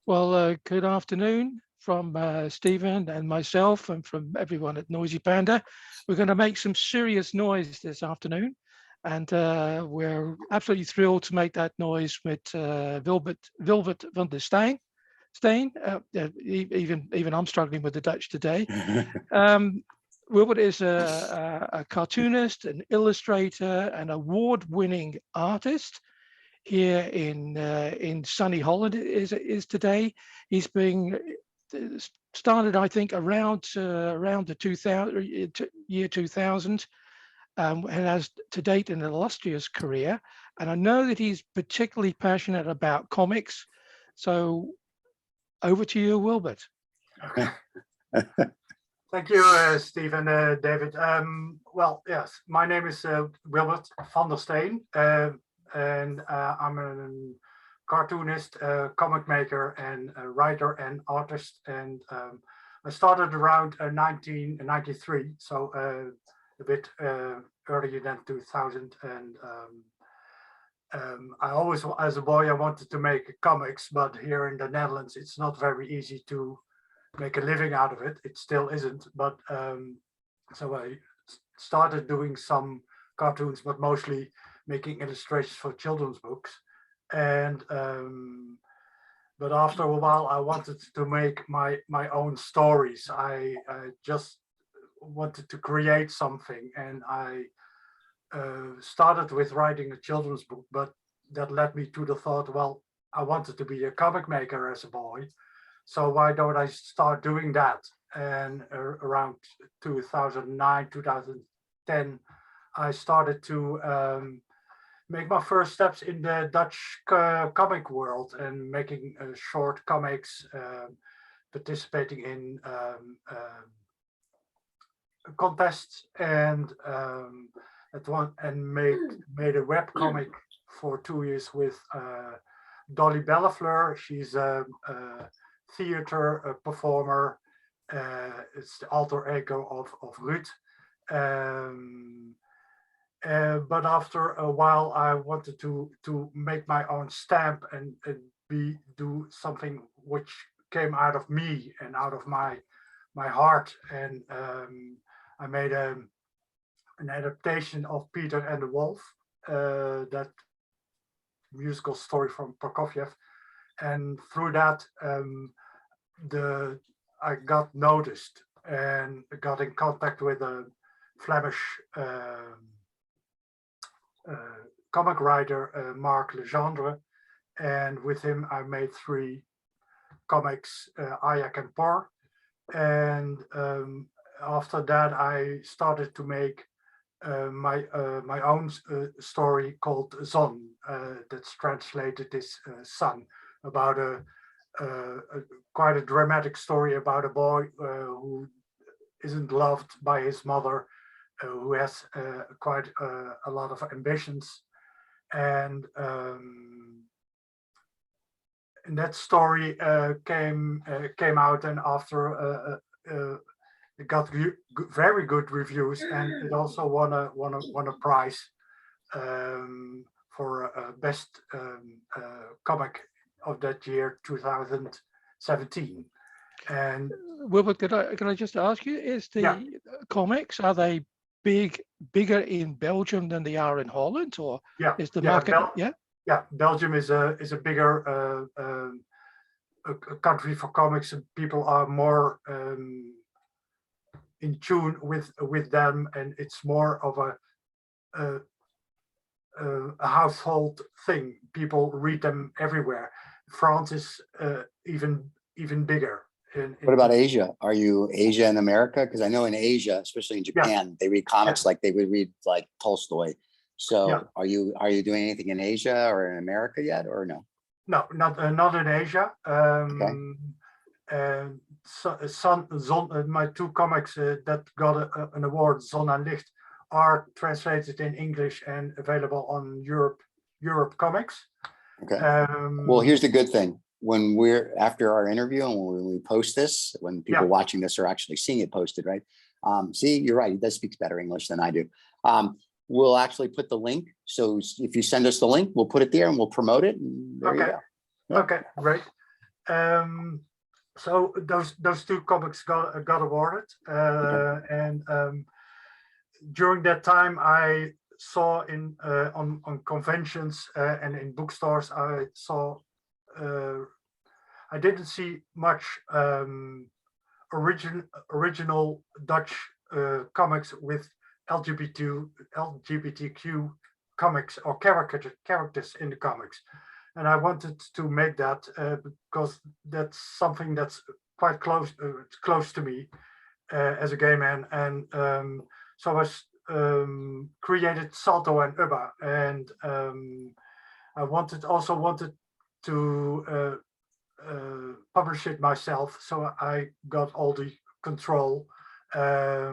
Well, good afternoon from Stephen and myself and from everyone at Noisy Panda. We're going to make some serious noise this afternoon, and we're absolutely thrilled to make that noise with Wilbert van der Steen. Even I'm struggling with the Dutch today. Wilbert is a cartoonist, an illustrator, an award-winning artist here in sunny Holland is today. He's been started, I think, around the 2000 year 2000, and has to date an illustrious career. And I know that he's particularly passionate about comics. So over to you, Wilbert. Thank you, Steve and David. Well, yes, my name is Wilbert van der Steen, and I'm a cartoonist, comic maker, and a writer and artist. And I started around 1993, so a bit earlier than 2000. And I always, as a boy, I wanted to make comics, but here in the Netherlands, it's not very easy to make a living out of it. It still isn't, but so I started doing some cartoons, but mostly making illustrations for children's books. And but after a while, I wanted to make my own stories. I just wanted to create something, and I started with writing a children's book, but that led me to the thought, well, I wanted to be a comic maker as a boy. So why don't I start doing that? And around 2009, 2010, I started to make my first steps in the Dutch comic world and making short comics, participating in contests, and made a web comic for 2 years with Dolly Bellafleur. She's a theater performer. It's the alter ego of Ruud. But after a while, I wanted to make my own stamp and do something which came out of me and out of my heart. And I made an adaptation of Peter and the Wolf, that musical story from Prokoviev. And through that, I got noticed and got in contact with a Flemish comic writer, Marc Legendre, and with him I made 3 comics, Ayak Por. And after that, I started to make my own story called Zon, that's translated as Sun, about quite a dramatic story about a boy who isn't loved by his mother, who has quite a lot of ambitions. And that story came out, and after it got very good reviews, and it also won a prize for best comic of that year, 2017. And Wilbert, could I just ask you, is the comics, are they bigger in Belgium than they are in Holland, or is the market? Belgium is a bigger a country for comics, and people are more in tune with them, and it's more of a household thing. People read them everywhere. France is even bigger. What about Asia? Are you Asia and America? Because I know in Asia, especially in Japan, they read comics like they would read like Tolstoy. So are you doing anything in Asia or in America yet, or no? No, not in Asia. My 2 comics that got an award, Zon en Licht, are translated in English and available on Europe Comics. Okay. Well, here's the good thing. When we're after our interview and when we post this, when people watching this are actually seeing it posted, right? See, you're right. He does speak better English than I do. We'll actually put the link. So if you send us the link, we'll put it there and we'll promote it. And there you go. Okay, great. So those two comics got awarded, and during that time I saw on conventions and in bookstores, I didn't see much original Dutch comics with LGBTQ comics or characters in the comics. And I wanted to make that because that's something that's quite close to me as a gay man. And so I created Salto and Ubba, and I also wanted to publish it myself. So I got all the control. A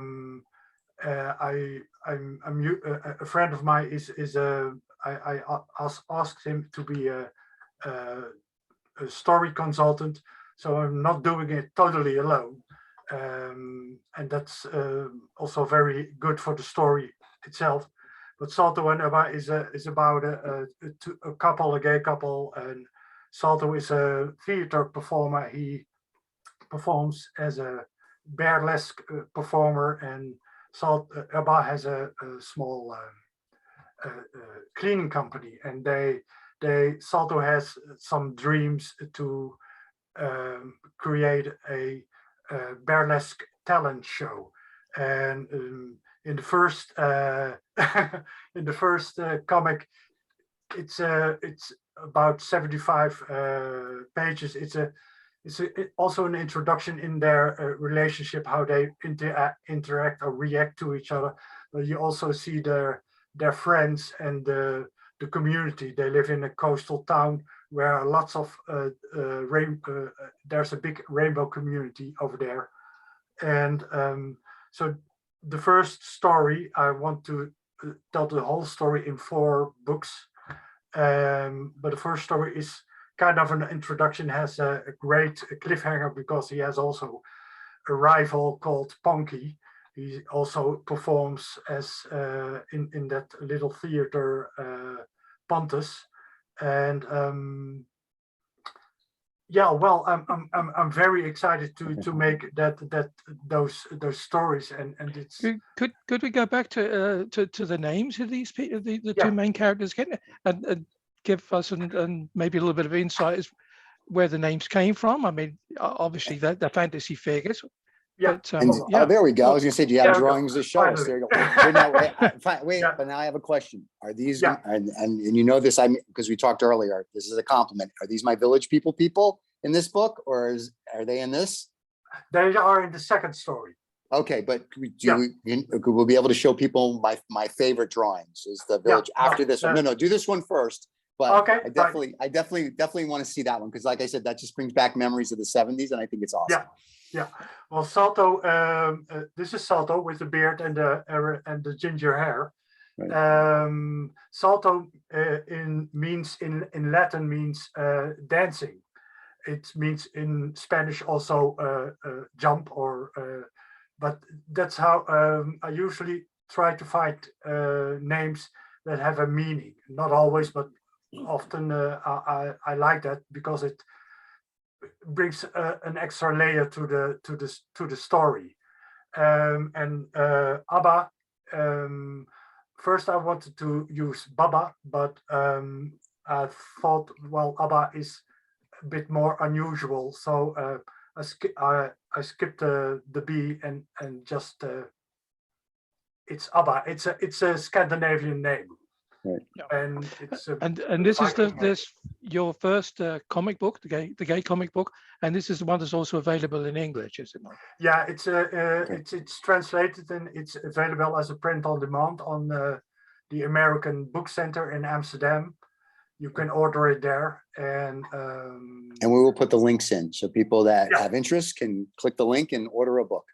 friend of mine I asked him to be a story consultant, so I'm not doing it totally alone, and that's also very good for the story itself. But Salto and Ubba is about a gay couple, and Salto is a theater performer. He performs as a burlesque performer, and Ubba has a small cleaning company, and Salto has some dreams to create a burlesque talent show. And in the first comic, it's about 75 pages. It's also an introduction in their relationship, how they interact or react to each other. But you also see their friends and the community. They live in a coastal town where lots of there's a big rainbow community over there. And so the first story, I want to tell the whole story in 4 books. But the first story is kind of an introduction, has a great cliffhanger because he has also a rival called Ponky. He also performs as in that little theater, Pontus, and yeah. Well, I'm very excited to make those stories, and it's. Could we go back to the names of these people, the two main characters, and give us and maybe a little bit of insight as where the names came from? I mean, obviously they're fantasy figures. Yeah. But, oh, there we go. I was going to say, do you have drawings to show us? There you go. Wait, but now I have a question. Are these, and you know this, because we talked earlier, this is a compliment. Are these my village people in this book, or are they in this? They are in the second story. Okay, but we'll be able to show people my favorite drawings is the village after this one. No, do this one first. But okay, I definitely want to see that one, because like I said, that just brings back memories of the 70s, and I think it's awesome. Yeah. Well, Salto, this is Salto with the beard and the ginger hair. Right. Salto in Latin means dancing. It means in Spanish also jump, or but that's how I usually try to find names that have a meaning. Not always, but often I like that because it brings an extra layer to the story. And Abba, first I wanted to use Baba, but I thought, well, Abba is a bit more unusual, so I skipped the B and just it's Abba. It's a Scandinavian name. Right. And it's and this is your first comic book, the gay comic book, and this is the one that's also available in English, is it not? Yeah, it's translated and it's available as a print on demand on the American Book Center in Amsterdam. You can order it there, and we will put the links in so people that have interest can click the link and order a book.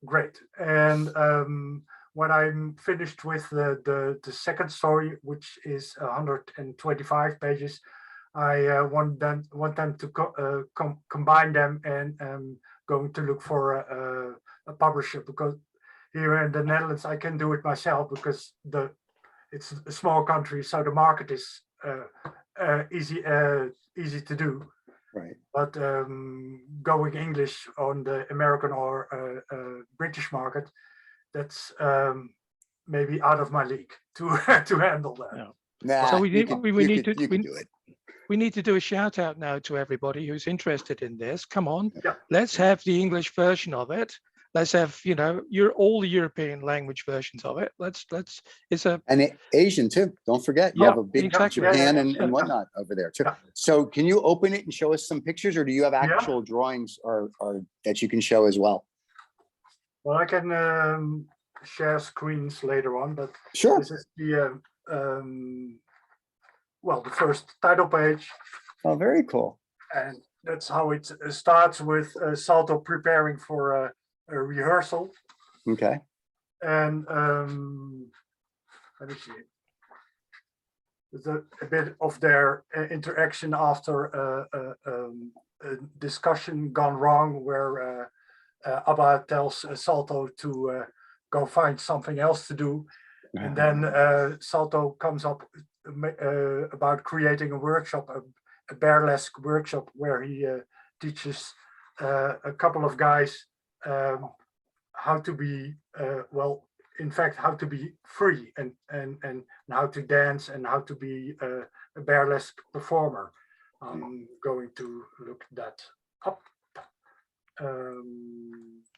Great. And when I'm finished with the second story, which is 125 pages, I want them to combine them, and going to look for a publisher, because here in the Netherlands I can do it myself because it's a small country, so the market is easy to do. Right. But going English on the American or British market, that's maybe out of my league to to handle that. No. Nah, So we you need could, we you need could, to you could do it. we need to do a shout out now to everybody who's interested in this. Come on, Yeah. let's have the English version of it. Let's have, you know, all the European language versions of it. It's a And Asian too. Don't forget, you Yeah, have a big exactly. Japan Yeah, and whatnot over there too. Yeah. So can you open it and show us some pictures, or do you have actual drawings or that you can show as well? Well, I can share screens later on, but Sure. this is the well, the first title page, Oh, very cool. and that's how it starts with Salto preparing for a rehearsal. Okay. And let me see. There's a bit of their interaction after a discussion gone wrong, where Abba tells Salto to go find something else to do. And then Salto comes up about creating a workshop, a burlesque workshop, where he teaches a couple of guys how to be, well, in fact, how to be free and how to dance and how to be a burlesque performer. I'm going to look that up.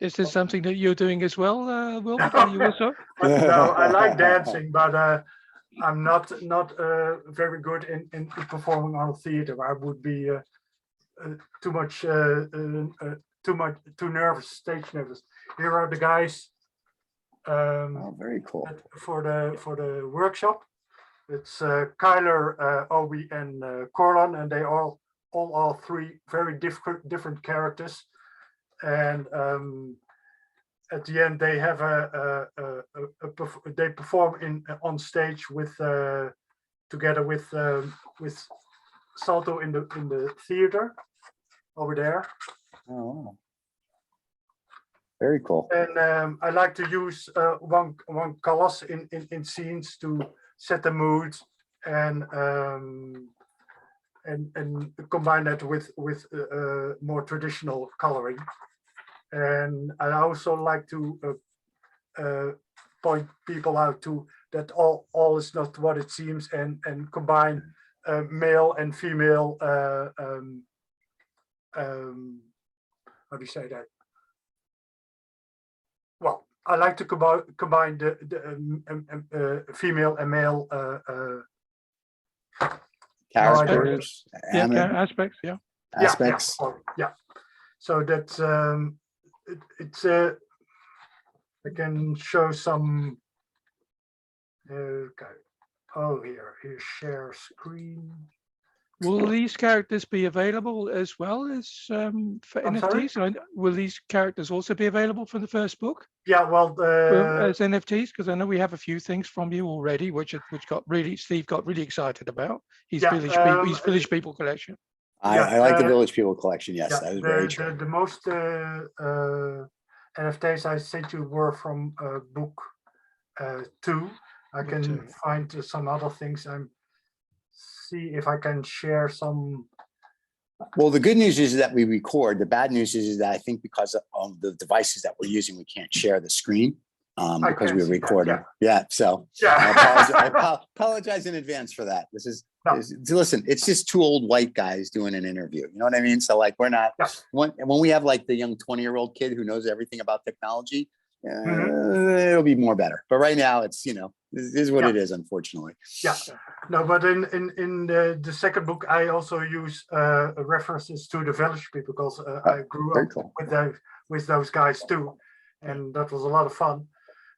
Is this something that you're doing as well, Wilbert? Are you also? No, I like dancing, but I'm not very good in performing on a theater. I would be too nervous, stage nervous. Here are the guys. Oh, very cool. For the workshop. It's Kyler, Obi, and Corlon, and they all three very different characters. And at the end, they have they perform on stage with together with Salto in the theater over there. Oh, very cool. And I like to use one colors in scenes to set the mood and combine that with more traditional coloring. And I also like to point people out to that all is not what it seems, and combine male and female. How do you say that? Well, I like to combine the female and male Characters, aspects, yeah. aspects. Yeah. So that's it's I can show some. Okay. Oh, here share screen. Will these characters be available as well as for NFTs? Will these characters also be available for the first book? Yeah, well, as NFTs, because I know we have a few things from you already, which Steve got really excited about. His Village People collection. I like the Village People collection. Yes, that is very true. The most NFTs I sent you were from book 2. I can find some other things. See if I can share some. Well, the good news is that we record. The bad news is that I think because of the devices that we're using, we can't share the screen because we're recording. So I apologize in advance for that. Listen, it's just two old white guys doing an interview. You know what I mean? So like we're not, when we have like the young 20-year-old kid who knows everything about technology, it'll be more better. But right now it's, this is what it is, unfortunately. Yeah, no, but in the second book, I also use references to the Village People because I grew up with those guys too, and that was a lot of fun.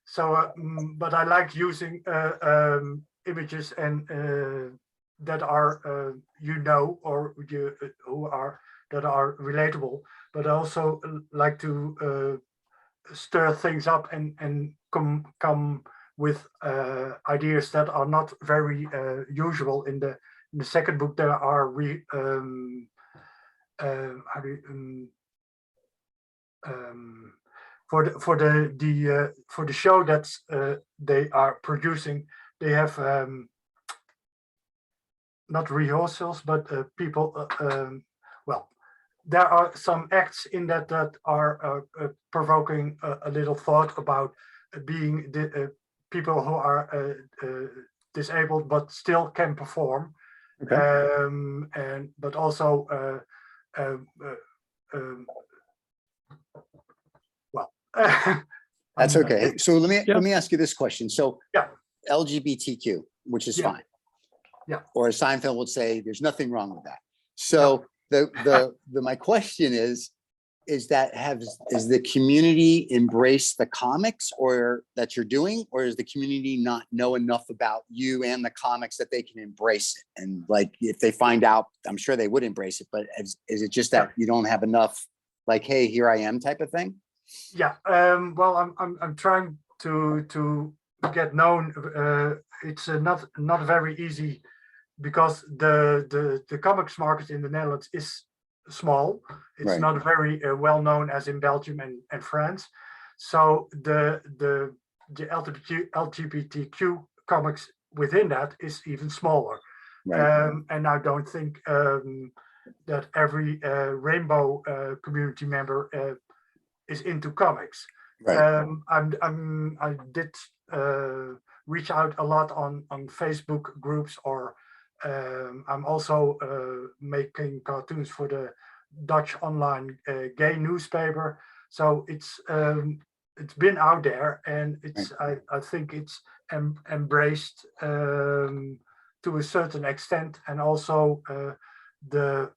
So, but I like using images and that are or that are relatable, but I also like to stir things up and come with ideas that are not very usual. In the second book, there are for the show that they are producing, they have not rehearsals, but people well, there are some acts in that that are provoking a little thought about being people who are disabled but still can perform, and but also well. That's okay. So let me ask you this question. So yeah, LGBTQ, which is fine. Yeah. Or as Seinfeld would say, there's nothing wrong with that. So my question is that is the community embrace the comics or that you're doing, or is the community not know enough about you and the comics that they can embrace it? And like, if they find out, I'm sure they would embrace it, but is it just that you don't have enough, like, hey, here I am type of thing? Yeah. Well, I'm trying to get known. It's not very easy because the comics market in the Netherlands is small. It's not very well known as in Belgium and France. So the LGBTQ comics within that is even smaller. And I don't think that every rainbow community member is into comics. I did reach out a lot on Facebook groups, or I'm also making cartoons for the Dutch online gay newspaper. So it's been out there, and it's I think it's embraced to a certain extent, and also the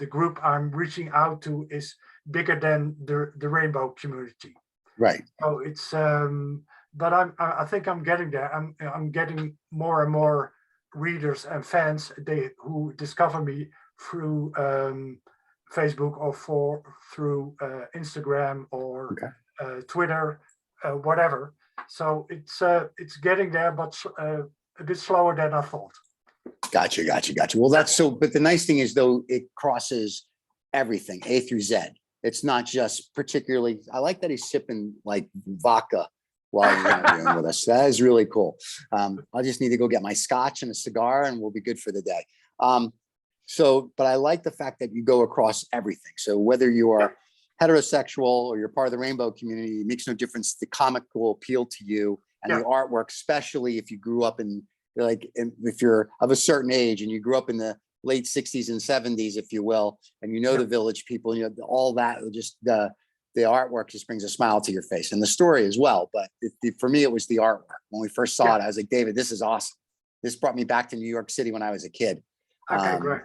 group I'm reaching out to is bigger than the rainbow community. So it's but I think I'm getting there. I'm getting more and more readers and fans who discover me through Facebook or through Instagram or Twitter, whatever. So it's getting there, but a bit slower than I thought. Gotcha. Well, that's so, but the nice thing is though, it crosses everything, A through Z. It's not just particularly, I like that he's sipping like vodka while he's interviewing with us. That is really cool. I just need to go get my scotch and a cigar and we'll be good for the day. But I like the fact that you go across everything. So whether you are heterosexual or you're part of the rainbow community, it makes no difference. The comic will appeal to you, and the artwork, especially if you grew up in, like, if you're of a certain age and you grew up in the late 60s and 70s, if you will, and you know the Village People, you know, all that, just the artwork just brings a smile to your face, and the story as well. But for me, it was the artwork. When we first saw it, I was like, David, this is awesome. This brought me back to New York City when I was a kid. Okay, great.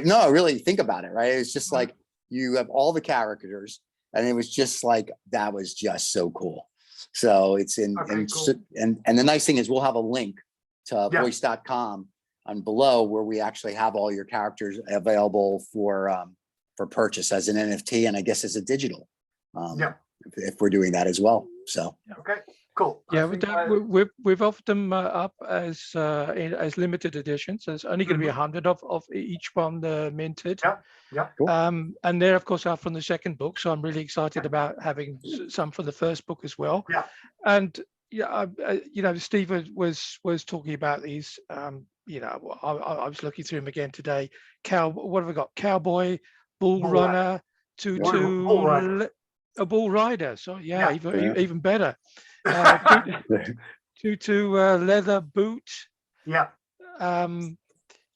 No, really think about it, right? It's just like you have all the characters, and it was just like, that was just so cool. So it's in, and the nice thing is we'll have a link to voice.com and below where we actually have all your characters available for purchase as an NFT, and I guess as a digital, if we're doing that as well. So okay, cool. Yeah, we've offered them up as limited editions. So there's only going to be 100 of each one minted. Cool. And they're of course are from the second book, so I'm really excited about having some for the first book as well. And you know, Steve was talking about these. You know, I was looking through them again today. What have we got? Cowboy, bull runner, a bull rider. So even better. Tutu leather boot.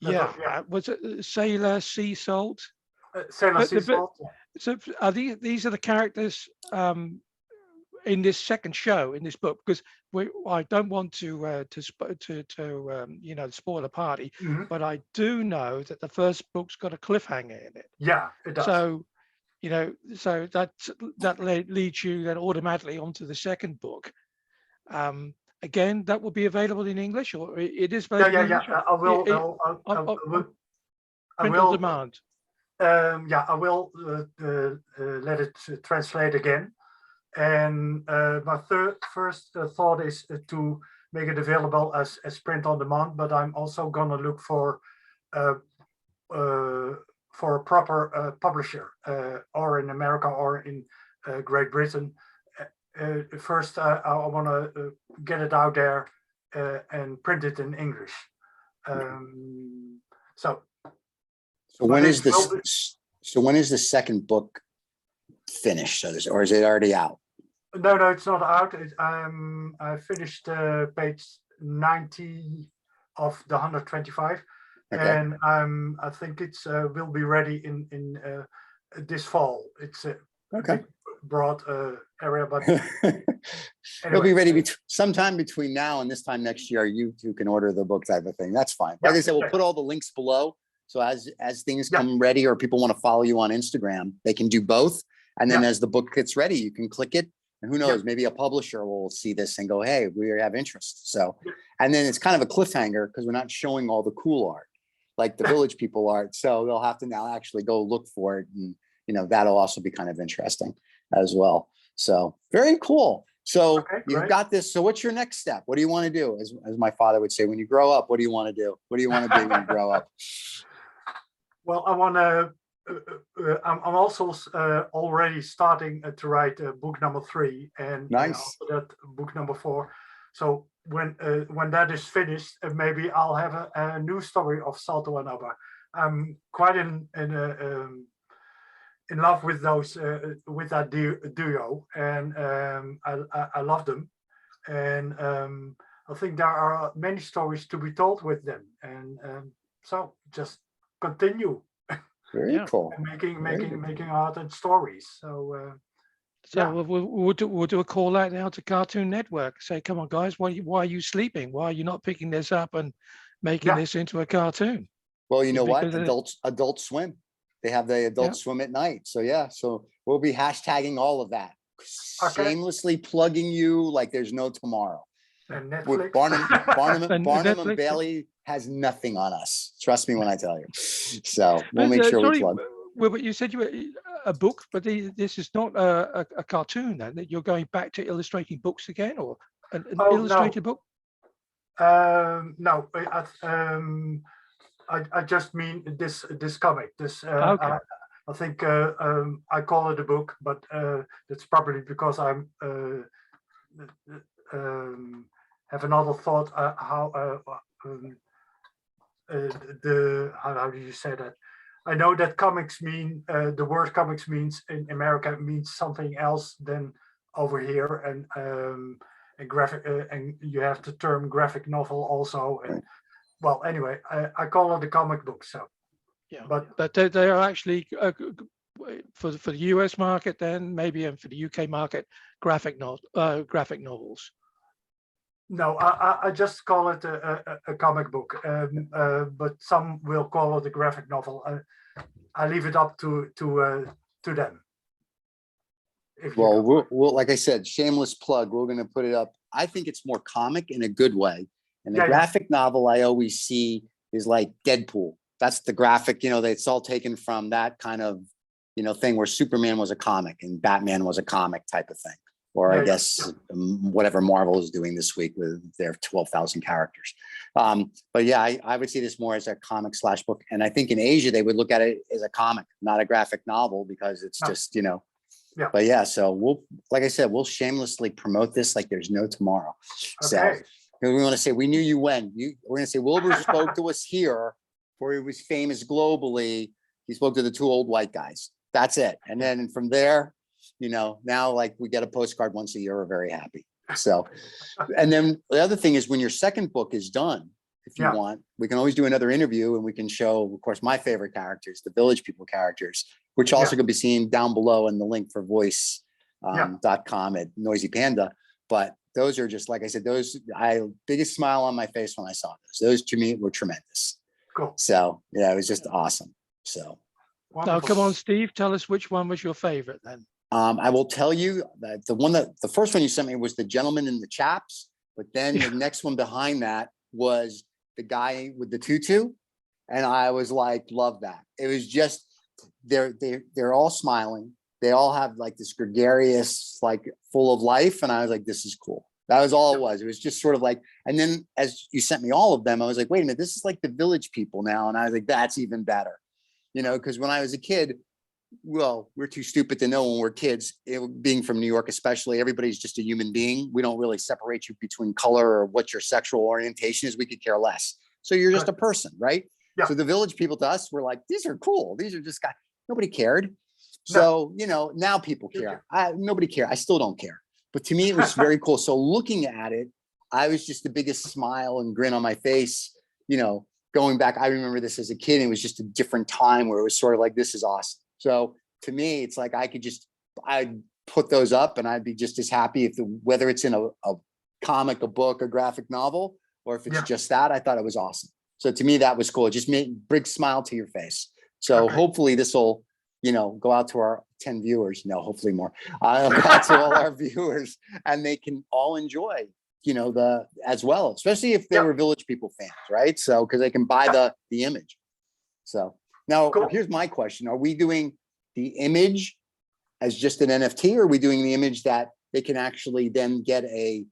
Was it sailor sea salt? Sailor sea salt. So are these are the characters in this second show in this book, because I don't want to you know, spoil the party, but I do know that the first book's got a cliffhanger in it. Yeah, it does. So you know, so that leads you then automatically onto the second book. Again, that will be available in English, or it is available in English? I will. I will on demand. I will let it translate again. And my first thought is to make it available as print on demand, but I'm also gonna look for a proper publisher, or in America or in Great Britain. First, I want to get it out there and print it in English. So So when is this? So when is the second book finished? So or is it already out? No, it's not out. I finished page 90 of the 125, Okay. and I think it's will be ready in this fall. It's a big, broad area, but it'll be ready sometime between now and this time next year. You two can order the book type of thing. That's fine. Like I said, we'll put all the links below. So as things come ready, or people want to follow you on Instagram, they can do both. And then as the book gets ready, you can click it. And who knows, maybe a publisher will see this and go, hey, we have interest. So, and then it's kind of a cliffhanger because we're not showing all the cool art, like the Village People art. So they'll have to now actually go look for it. And, you know, that'll also be kind of interesting as well. So very cool. So you've got this. So what's your next step? What do you want to do? As my father would say, when you grow up, what do you want to do? What do you want to be when you grow up? Well, I want to, I'm also already starting to write book number 3, and after that book number 4. So when that is finished, maybe I'll have a new story of Salto and Abba. I'm quite in love with those with that duo, and I love them, and I think there are many stories to be told with them, and so just continue. Very cool. Making art and stories. So we'll do a call out now to Cartoon Network. Say, come on, guys, why are you sleeping? Why are you not picking this up and making this into a cartoon? Well, you know what? Adult Swim. They have the Adult Swim at night. So so we'll be hashtagging all of that. Shamelessly plugging you like there's no tomorrow. And Netflix. Barnum and Bailey has nothing on us. Trust me when I tell you. So we'll make sure we plug. Wilbert, you said you were a book, but this is not a cartoon then, that you're going back to illustrating books again, or an illustrated book? No, I just mean this comic. I think I call it a book, but it's probably because I'm have another thought how do you say that? I know that comics mean the word comics means in America means something else than over here, and graphic and you have the term graphic novel also. And well, anyway, I call it a comic book. So but they are actually for the US market, then maybe, and for the UK market, graphic novels. No, I just call it a comic book, but some will call it a graphic novel. I leave it up to them. Well, we'll, like I said, shameless plug. We're going to put it up. I think it's more comic in a good way. And the graphic novel I always see is like Deadpool. That's the graphic, it's all taken from that kind of, thing where Superman was a comic and Batman was a comic type of thing. Or I guess whatever Marvel is doing this week with their 12,000 characters. But yeah, I would see this more as a comic / book. And I think in Asia, they would look at it as a comic, not a graphic novel, because it's just, But yeah, so like I said, we'll shamelessly promote this like there's no tomorrow. So we want to say, we knew you when. We're going to say, Wilbur spoke to us here, where he was famous globally. He spoke to the 2 old white guys. That's it. And then from there, now like we get a postcard once a year, we're very happy. So, and then the other thing is when your second book is done, if you want, we can always do another interview and we can show, of course, my favorite characters, the Village People characters, which also can be seen down below in the link for voice.com at Noisy Panda. But those are just, like I said, biggest smile on my face when I saw those. Those to me were tremendous. Cool. So yeah, it was just awesome. So. Now, come on, Steve, tell us which one was your favorite then. I will tell you that the first one you sent me was the Gentleman in the Chaps, but then the next one behind that was the guy with the tutu. And I was like, love that. It was just, they're all smiling. They all have like this gregarious, like full of life. And I was like, this is cool. That was all it was. It was just sort of like, and then as you sent me all of them, I was like, wait a minute, this is like the Village People now. And I was like, that's even better, because when I was a kid, well, we're too stupid to know when we're kids, being from New York, especially, everybody's just a human being. We don't really separate you between color or what your sexual orientation is. We could care less. So you're just a person, right? Yeah. So the village people to us were like, these are cool. These are just guys. Nobody cared. So, you know, now people care. Nobody cared. I still don't care. But to me, it was very cool. So looking at it, I was just the biggest smile and grin on my face, you know, going back. I remember this as a kid. And it was just a different time where it was sort of like, this is awesome. So to me, it's like I'd put those up and I'd be just as happy if whether it's in a comic, a book, a graphic novel, or if it's just that. I thought it was awesome. So to me, that was cool. It just made a big smile to your face. So hopefully this will, you know, go out to our 10 viewers. No, hopefully more. Go out to all our viewers, and they can all enjoy, you know, as well, especially if they were Village People fans, right? So because they can buy the image. So now here's my question: are we doing the image as just an NFT, or are we doing the image that they can actually then get a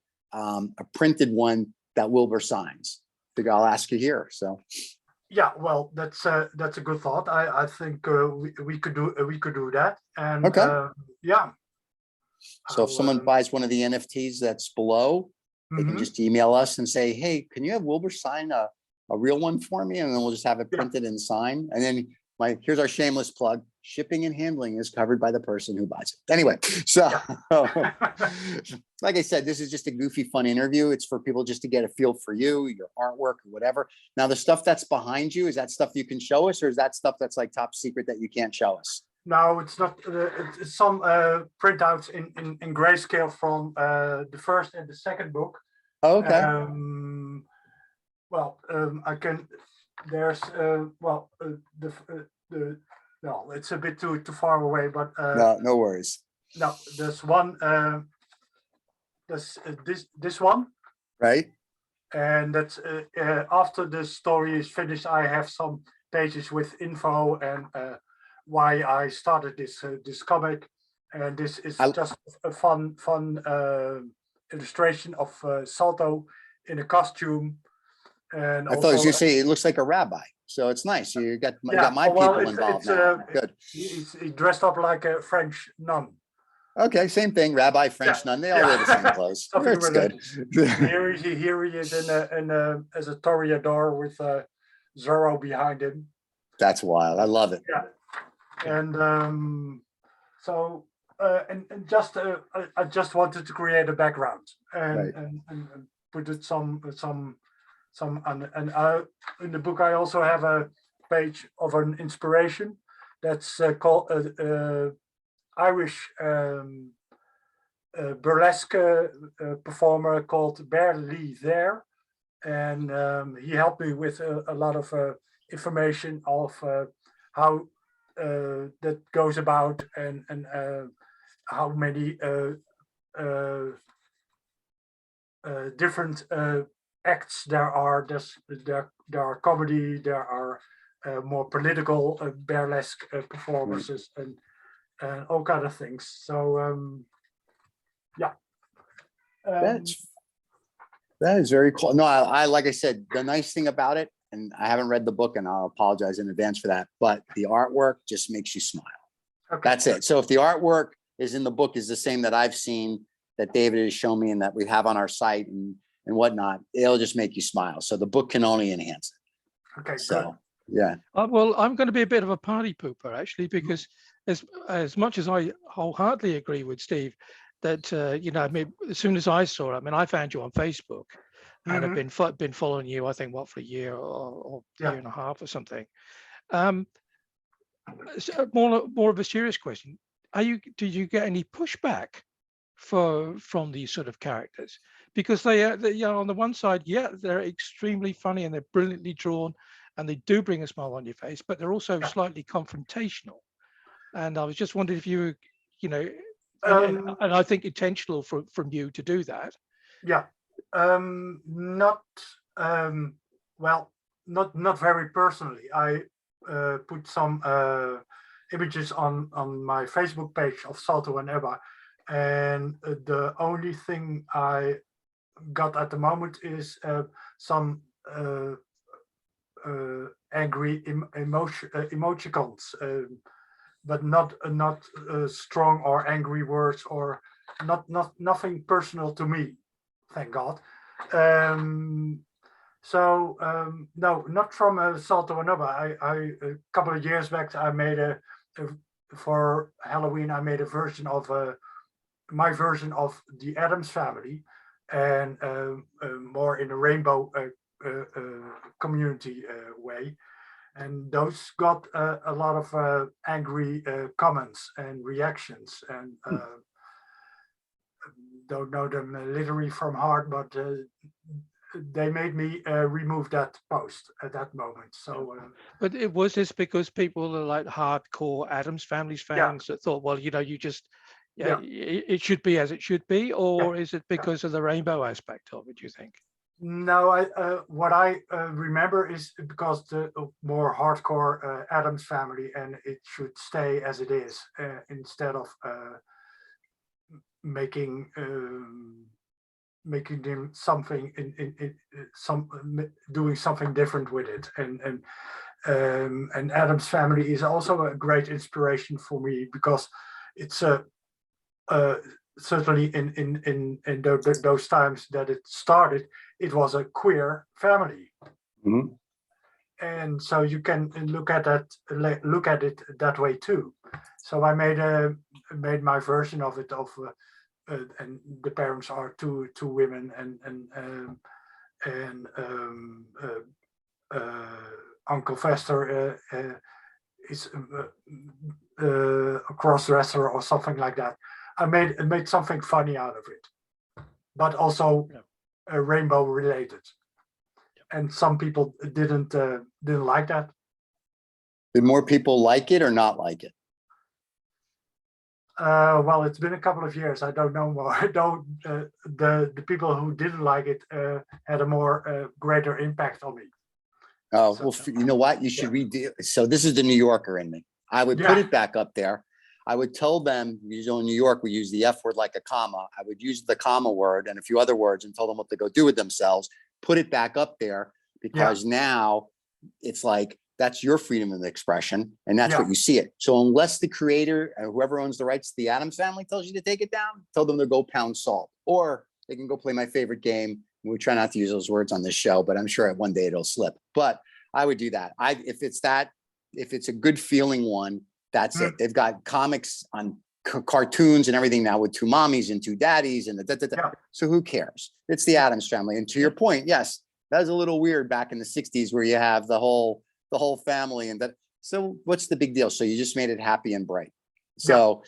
printed one that Wilbur signs? I think I'll ask you here. So. Yeah, well, that's a good thought. I think we could do that. And yeah. So if someone buys one of the NFTs that's below, they can just email us and say, hey, can you have Wilbur sign a real one for me? And then we'll just have it printed and signed. And then here's our shameless plug. Shipping and handling is covered by the person who buys it. Anyway, so like I said, this is just a goofy, fun interview. It's for people just to get a feel for you, your artwork, or whatever. Now, the stuff that's behind you, is that stuff you can show us, or is that stuff that's like top secret that you can't show us? No, it's not. It's some printouts in grayscale from the first and the second book. Okay. I can. There's no, it's a bit too far away, but no worries. No, there's one. This one, right? And that's after the story is finished. I have some pages with info and why I started this comic, and this is just a fun illustration of Salto in a costume. And I thought I was going to say it looks like a rabbi, so it's nice. You got my people involved now. Good. He's dressed up like a French nun. Okay, same thing. Rabbi, French nun. They all wear the same clothes. It's good. Here he is as a toreador with Zorro behind him. That's wild. I love it. Yeah, and I just wanted to create a background and put it some in the book. I also have a page of an inspiration that's called Irish burlesque performer called Willy there, and he helped me with a lot of information of how that goes about and how many different acts there are. There are comedy, there are more political burlesque performances, and all kind of things. So that is very cool. No, I like I said, the nice thing about it, and I haven't read the book, and I'll apologize in advance for that, but the artwork just makes you smile. Okay. That's it. So if the artwork is in the book is the same that I've seen, that David has shown me, and that we have on our site and whatnot, it'll just make you smile. So the book can only enhance it. Okay. So yeah. Well, I'm going to be a bit of a party pooper actually, because as much as I wholeheartedly agree with Steve that I mean, as soon as I saw it, I mean, I found you on Facebook and I've been following you, I think, for a year or year and a half or something. So more of a serious question: did you get any pushback from these sort of characters? Because they on the one side, they're extremely funny and they're brilliantly drawn and they do bring a smile on your face, but they're also slightly confrontational. And I was just wondering if you and I think intentional from you to do that. Yeah, not very personally. I put some images on my Facebook page of Salto and Ebba, and the only thing I got at the moment is some angry emoticons, but not strong or angry words, or nothing personal to me, thank God. So no, not from Salto and Nubba. A couple of years back, I made for Halloween. I made a version of my version of the Addams Family, and more in a rainbow community way. And those got a lot of angry comments and reactions, and don't know them literally from heart, but they made me remove that post at that moment. So, but it was this because people are like hardcore Addams Family's fans that thought, well, you know, you just, it should be as it should be, or is it because of the rainbow aspect of it, do you think? No, what I remember is because the more hardcore Addams Family, and it should stay as it is instead of making them something doing something different with it. And Addams Family is also a great inspiration for me, because it's certainly in those times that it started, it was a queer family. Mm-hmm. And so you can look at it that way too. So I made my version of it and the parents are two women, and Uncle Fester is a cross-dresser or something like that. I made something funny out of it, but also rainbow related. And some people didn't like that. Did more people like it or not like it? Well, it's been a couple of years. I don't know more. The people who didn't like it had a more greater impact on me. Oh, so, well, you know what? You should read. So this is the New Yorker in me. I would put it back up there. I would tell them, in New York, we use the F word like a comma. I would use the comma word and a few other words and tell them what to go do with themselves. Put it back up there, because now it's like, that's your freedom of expression, and that's what you see it. So unless the creator or whoever owns the rights to the Addams Family tells you to take it down, tell them to go pound salt, or they can go play my favorite game. We try not to use those words on this show, but I'm sure one day it'll slip. But I would do that. If it's a good feeling one, that's it. They've got comics on cartoons and everything now with two mommies and two daddies and so who cares? It's the Addams Family. And to your point, yes, that was a little weird back in the 60s where you have the whole family and that. So what's the big deal? So you just made it happy and bright. So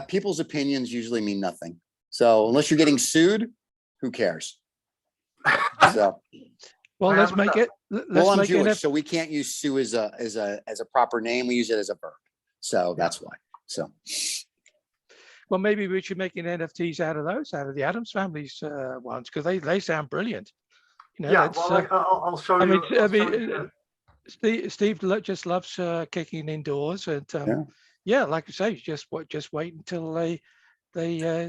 people's opinions usually mean nothing. So unless you're getting sued, who cares? So well, let's make it. I'm Jewish, so we can't use sue as a proper name. We use it as a verb. So that's why. So well, maybe we should make an NFTs out of the Addams Family's ones, because they sound brilliant. You know, I'll show you. Steve just loves kicking indoors, and like I say, just wait until they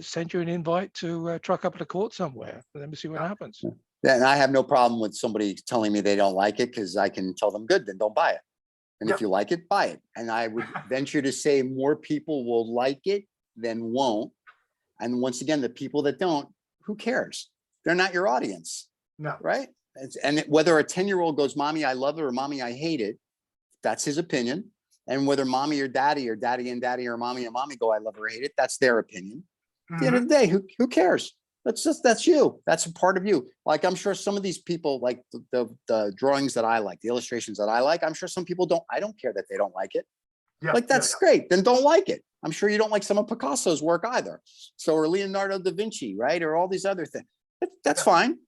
send you an invite to truck up to court somewhere, and then we see what happens. Yeah, and I have no problem with somebody telling me they don't like it, because I can tell them, good, then don't buy it. And if you like it, buy it. And I would venture to say more people will like it than won't. And once again, the people that don't, who cares? They're not your audience. No. Right? And whether a 10-year-old goes, mommy, I love it, or mommy, I hate it, that's his opinion. And whether mommy or daddy and daddy or mommy and mommy go, I love it or hate it, that's their opinion. At the end of the day, who cares? That's you. That's a part of you. Like, I'm sure some of these people, like the drawings that I like, the illustrations that I like, I'm sure some people don't. I don't care that they don't like it. That's great. Then don't like it. I'm sure you don't like some of Picasso's work either. So, or Leonardo da Vinci, right? Or all these other things. That's fine.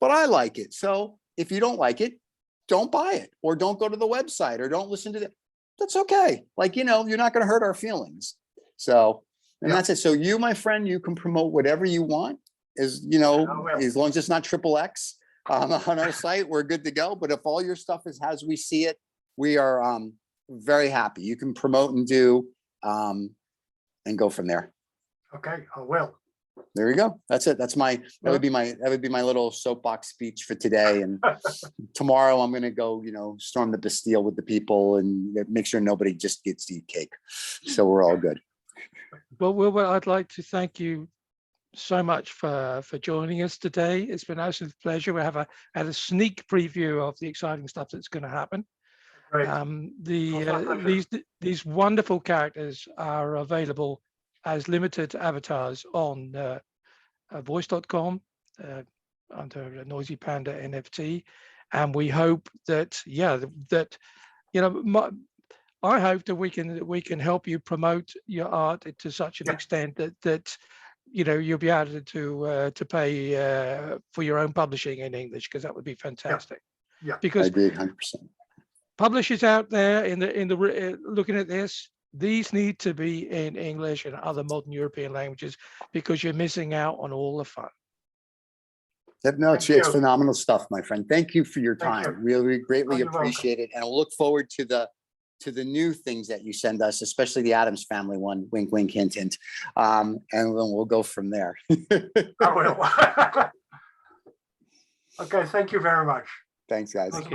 But I like it. So if you don't like it, don't buy it, or don't go to the website, or don't listen to it. That's okay. Like, you're not going to hurt our feelings. So, and that's it. So you, my friend, you can promote whatever you want. As long as it's not XXX on our site, we're good to go. But if all your stuff is as we see it, we are very happy. You can promote and do and go from there. Okay, I will. There you go. That's it. That would be my little soapbox speech for today. And tomorrow I'm going to go, storm the Bastille with the people and make sure nobody just gets to eat cake. So we're all good. Well, Wilbert, I'd like to thank you so much for joining us today. It's been an absolute pleasure. We had a sneak preview of the exciting stuff that's going to happen. Great. These wonderful characters are available as limited avatars on voice.com under Noisy Panda NFT, and we hope that I hope that we can help you promote your art to such an extent that you'll be able to pay for your own publishing in English, because that would be fantastic. Yeah. I Because agree 100%. publishers out there in the looking at this, these need to be in English and other modern European languages, because you're missing out on all the fun. No, it's phenomenal stuff, my friend. Thank you for your time. you. Really greatly You're appreciate it. And I'll look forward to the new things that you send us, especially the Addams Family one. Wink, wink, hint, hint. And then we'll go from there. I will. Okay, thank you very much. Thanks, guys. Thank you.